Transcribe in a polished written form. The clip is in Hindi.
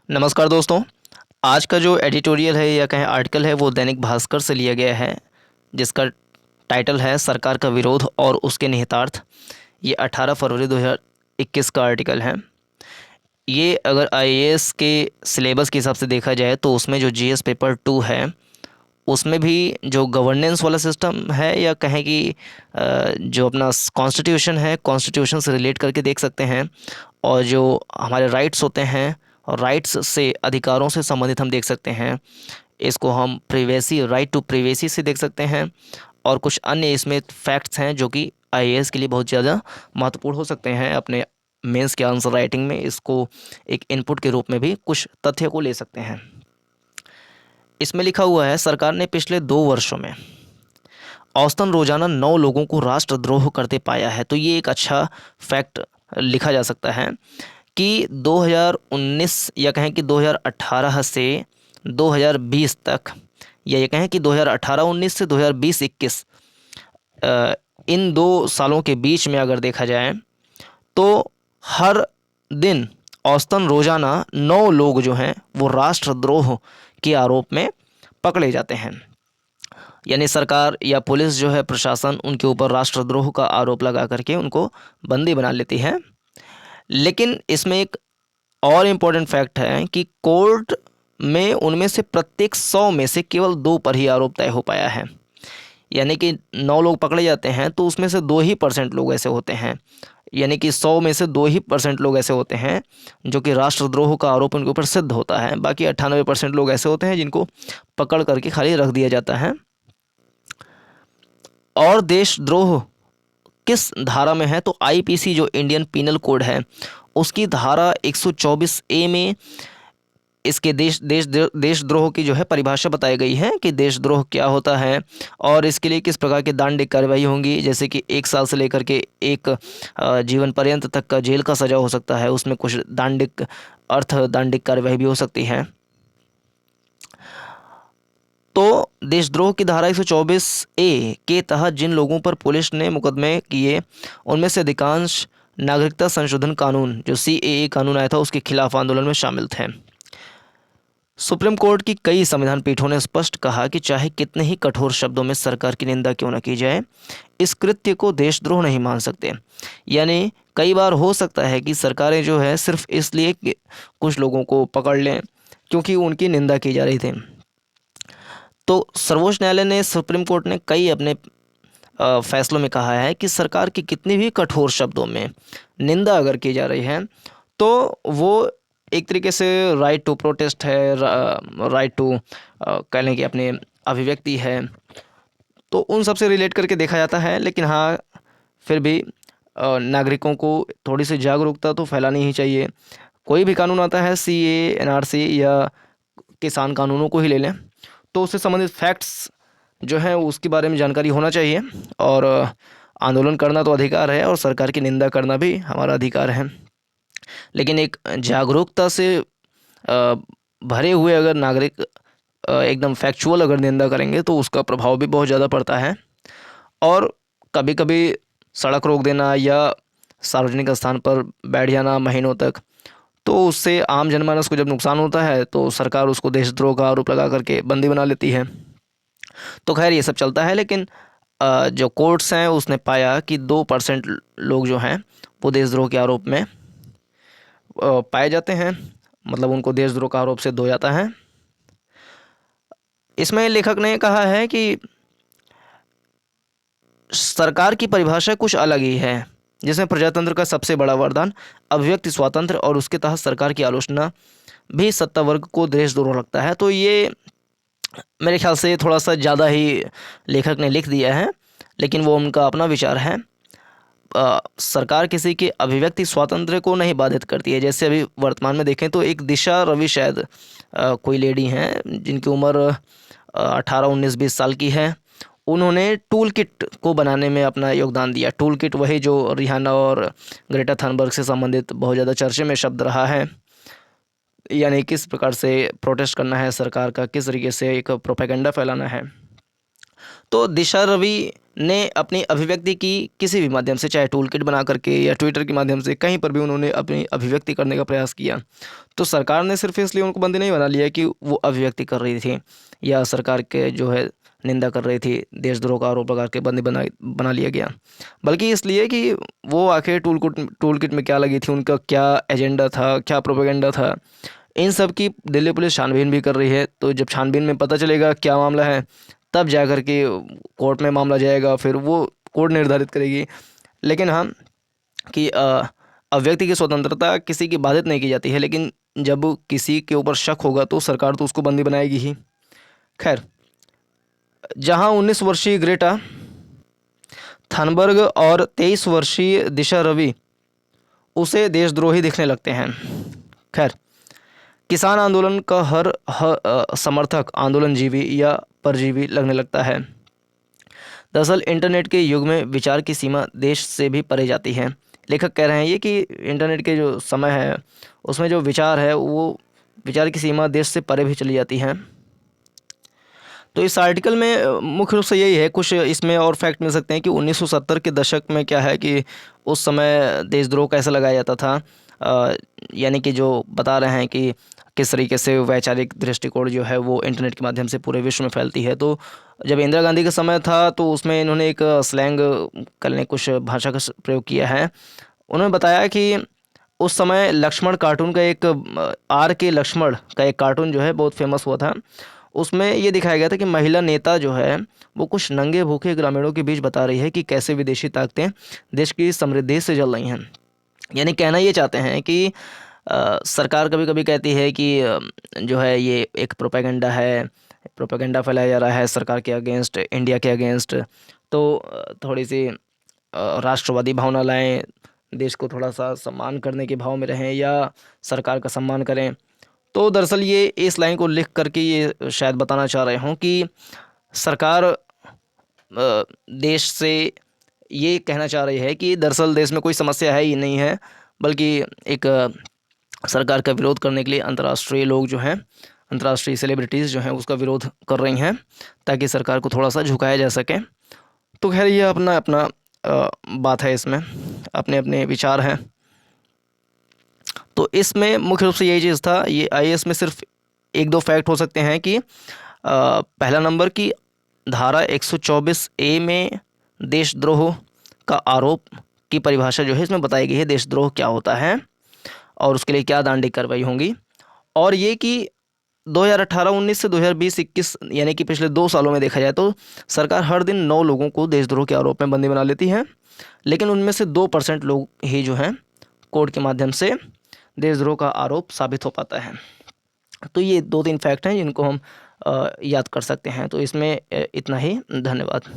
नमस्कार दोस्तों। आज का जो एडिटोरियल है या कहें आर्टिकल है वो दैनिक भास्कर से लिया गया है, जिसका टाइटल है सरकार का विरोध और उसके निहितार्थ। ये 18 फरवरी 2021 का आर्टिकल है। ये अगर आईएएस के सिलेबस के हिसाब से देखा जाए तो उसमें जो जीएस पेपर 2 है उसमें भी जो गवर्नेंस वाला सिस्टम है या कहें कि जो अपना कॉन्स्टिट्यूशन है, कॉन्स्टिट्यूशन से रिलेट करके देख सकते हैं। और जो हमारे राइट्स होते हैं और राइट्स से अधिकारों से संबंधित हम देख सकते हैं, इसको हम प्रिवेसी, राइट टू प्रिवेसी से देख सकते हैं। और कुछ अन्य इसमें फैक्ट्स हैं जो कि आईएएस के लिए बहुत ज़्यादा महत्वपूर्ण हो सकते हैं। अपने मेंस के आंसर राइटिंग में इसको एक इनपुट के रूप में भी कुछ तथ्य को ले सकते हैं। इसमें लिखा हुआ है, सरकार ने पिछले 2 वर्षों में औसतन रोजाना 9 लोगों को राष्ट्रद्रोह करते पाया है। तो ये एक अच्छा फैक्ट लिखा जा सकता है कि 2019 या कहें कि 2018 से 2020 तक, या ये कहें कि 2018-19 से 2020-21, इन 2 सालों के बीच में अगर देखा जाए तो हर दिन औसतन रोजाना 9 लोग जो हैं वो राष्ट्रद्रोह के आरोप में पकड़े जाते हैं। यानी सरकार या पुलिस जो है, प्रशासन, उनके ऊपर राष्ट्रद्रोह का आरोप लगा करके उनको बंदी बना लेती है। लेकिन इसमें एक और इम्पोर्टेंट फैक्ट है कि कोर्ट में उनमें से प्रत्येक 100 में से केवल 2 पर ही आरोप तय हो पाया है। यानी कि 9 लोग पकड़े जाते हैं तो उसमें से 2% लोग ऐसे होते हैं, यानी कि 100 में से 2% लोग ऐसे होते हैं जो कि राष्ट्रद्रोह का आरोप उनके ऊपर सिद्ध होता है। बाकी 98% लोग ऐसे होते हैं जिनको पकड़ करके खाली रख दिया जाता है। और देशद्रोह किस धारा में है, तो आईपीसी जो इंडियन पीनल कोड है उसकी धारा 124 ए में इसके देशद्रोह की जो है परिभाषा बताई गई है कि देशद्रोह क्या होता है और इसके लिए किस प्रकार की दंडिक कार्रवाई होंगी, जैसे कि 1 साल से लेकर के एक जीवन पर्यंत तक का जेल का सजा हो सकता है। उसमें कुछ दंडिक कार्रवाई भी हो सकती है। तो देशद्रोह की धारा 124 ए के तहत जिन लोगों पर पुलिस ने मुकदमे किए उनमें से अधिकांश नागरिकता संशोधन कानून, जो सीएए कानून आया था, उसके खिलाफ आंदोलन में शामिल थे। सुप्रीम कोर्ट की कई संविधान पीठों ने स्पष्ट कहा कि चाहे कितने ही कठोर शब्दों में सरकार की निंदा क्यों न की जाए, इस कृत्य को देशद्रोह नहीं मान सकते। यानी कई बार हो सकता है कि सरकारें जो है सिर्फ इसलिए कि कुछ लोगों को पकड़ लें क्योंकि उनकी निंदा की जा रही थी। तो सर्वोच्च न्यायालय ने, सुप्रीम कोर्ट ने कई अपने फैसलों में कहा है कि सरकार की कितनी भी कठोर शब्दों में निंदा अगर की जा रही है तो वो एक तरीके से राइट टू प्रोटेस्ट है, राइट टू कह लें कि अपने अभिव्यक्ति है, तो उन सब से रिलेट करके देखा जाता है। लेकिन हाँ, फिर भी नागरिकों को थोड़ी सी जागरूकता तो फैलानी ही चाहिए। कोई भी कानून आता है, सीए, एनआरसी या किसान कानूनों को ही ले लें, तो उससे संबंधित फैक्ट्स जो है उसके बारे में जानकारी होना चाहिए। और आंदोलन करना तो अधिकार है और सरकार की निंदा करना भी हमारा अधिकार है। लेकिन एक जागरूकता से भरे हुए अगर नागरिक एकदम फैक्चुअल अगर निंदा करेंगे तो उसका प्रभाव भी बहुत ज़्यादा पड़ता है। और कभी कभी सड़क रोक देना या सार्वजनिक स्थान पर बैठ जाना महीनों तक, तो उससे आम जनमानस को जब नुकसान होता है तो सरकार उसको देशद्रोह का आरोप लगा करके बंदी बना लेती है। तो खैर ये सब चलता है, लेकिन जो कोर्ट्स हैं उसने पाया कि 2% लोग जो हैं वो देशद्रोह के आरोप में पाए जाते हैं, मतलब उनको देशद्रोह का आरोप सिद्ध हो जाता है। इसमें लेखक ने कहा है कि सरकार की परिभाषा कुछ अलग ही है, जिसमें प्रजातंत्र का सबसे बड़ा वरदान अभिव्यक्ति स्वातंत्र्य और उसके तहत सरकार की आलोचना भी सत्ता वर्ग को देशद्रोह लगता है। तो ये मेरे ख्याल से थोड़ा सा ज़्यादा ही लेखक ने लिख दिया है, लेकिन वो उनका अपना विचार है। सरकार किसी के अभिव्यक्ति स्वातंत्र्य को नहीं बाधित करती है। जैसे अभी वर्तमान में देखें तो एक दिशा रवि शायद कोई लेडी हैं जिनकी उम्र 18-19-20 साल की है। उन्होंने टूल किट को बनाने में अपना योगदान दिया। टूल किट वही जो रिहाना और ग्रेटा थनबर्ग से संबंधित बहुत ज़्यादा चर्चे में शब्द रहा है। यानी किस प्रकार से प्रोटेस्ट करना है सरकार का, किस तरीके से एक प्रोपेगेंडा फैलाना है। तो दिशा रवि ने अपनी अभिव्यक्ति की किसी भी माध्यम से, चाहे टूल किट बना करके या ट्विटर के माध्यम से, कहीं पर भी उन्होंने अपनी अभिव्यक्ति करने का प्रयास किया। तो सरकार ने सिर्फ इसलिए उनको बंदी नहीं बना लिया कि वो अभिव्यक्ति कर रही थी या सरकार के जो है निंदा कर रही थी, देशद्रोह का आरोप लगा के बंदी बना लिया गया, बल्कि इसलिए कि वो आखिर टूल किट में क्या लगी थी, उनका क्या एजेंडा था, क्या प्रोपेगेंडा था, इन सब की दिल्ली पुलिस छानबीन भी कर रही है। तो जब छानबीन में पता चलेगा क्या मामला है, तब जा कर के कोर्ट में मामला जाएगा, फिर वो कोर्ट निर्धारित करेगी। लेकिन हाँ कि अभिव्यक्ति की स्वतंत्रता किसी की बाधित नहीं की जाती है, लेकिन जब किसी के ऊपर शक होगा तो सरकार तो उसको बंदी बनाएगी ही। खैर, जहाँ 19 वर्षीय ग्रेटा थनबर्ग और 23 वर्षीय दिशा रवि उसे देशद्रोही दिखने लगते हैं। खैर, किसान आंदोलन का हर समर्थक आंदोलनजीवी या परजीवी लगने लगता है। दरअसल इंटरनेट के युग में विचार की सीमा देश से भी परे जाती है। लेखक कह रहे हैं ये कि इंटरनेट के जो समय है उसमें जो विचार है वो विचार की सीमा देश से परे भी चली जाती है। तो इस आर्टिकल में मुख्य रूप से यही है। कुछ इसमें और फैक्ट मिल सकते हैं कि 1970 के दशक में क्या है कि उस समय देशद्रोह कैसे लगाया जाता था, यानी कि जो बता रहे हैं कि किस तरीके से वैचारिक दृष्टिकोण जो है वो इंटरनेट के माध्यम से पूरे विश्व में फैलती है। तो जब इंदिरा गांधी का समय था तो उसमें इन्होंने एक स्लैंग करने कुछ भाषा का प्रयोग किया है। उन्होंने बताया कि उस समय लक्ष्मण कार्टून का एक RK लक्ष्मण का एक कार्टून जो है बहुत फेमस हुआ था। उसमें ये दिखाया गया था कि महिला नेता जो है वो कुछ नंगे भूखे ग्रामीणों के बीच बता रही है कि कैसे विदेशी ताकतें देश की समृद्धि से जल रही हैं। यानी कहना ये चाहते हैं कि सरकार कभी कभी कहती है कि जो है ये एक प्रोपेगेंडा है, प्रोपेगेंडा फैलाया जा रहा है सरकार के अगेंस्ट, इंडिया के अगेंस्ट। तो थोड़ी सी राष्ट्रवादी भावना लाएं, देश को थोड़ा सा सम्मान करने के भाव में रहें या सरकार का सम्मान करें। तो दरअसल ये इस लाइन को लिख करके ये शायद बताना चाह रहे हों कि सरकार देश से ये कहना चाह रही है कि दरअसल देश में कोई समस्या है ही नहीं है, बल्कि एक सरकार का विरोध करने के लिए अंतर्राष्ट्रीय लोग जो हैं, अंतर्राष्ट्रीय सेलिब्रिटीज़ जो हैं उसका विरोध कर रही हैं ताकि सरकार को थोड़ा सा झुकाया जा सके। तो खैर ये अपना अपना बात है, इसमें अपने अपने विचार हैं। तो इसमें मुख्य रूप से यही चीज़ था। ये IAS में सिर्फ 1-2 फैक्ट हो सकते हैं कि पहला नंबर की धारा 124A में देशद्रोह का आरोप की परिभाषा जो है इसमें बताई गई है, देशद्रोह क्या होता है और उसके लिए क्या दंडिक कार्रवाई होंगी। और ये कि 2018-19 से 2020-21 यानी कि पिछले 2 सालों में देखा जाए तो सरकार हर दिन 9 लोगों को देशद्रोह के आरोप में बंदी बना लेती है, लेकिन उनमें से 2% लोग ही जो हैं कोर्ट के माध्यम से देशद्रोह का आरोप साबित हो पाता है। तो ये 2-3 फैक्ट हैं जिनको हम याद कर सकते हैं। तो इसमें इतना ही। धन्यवाद।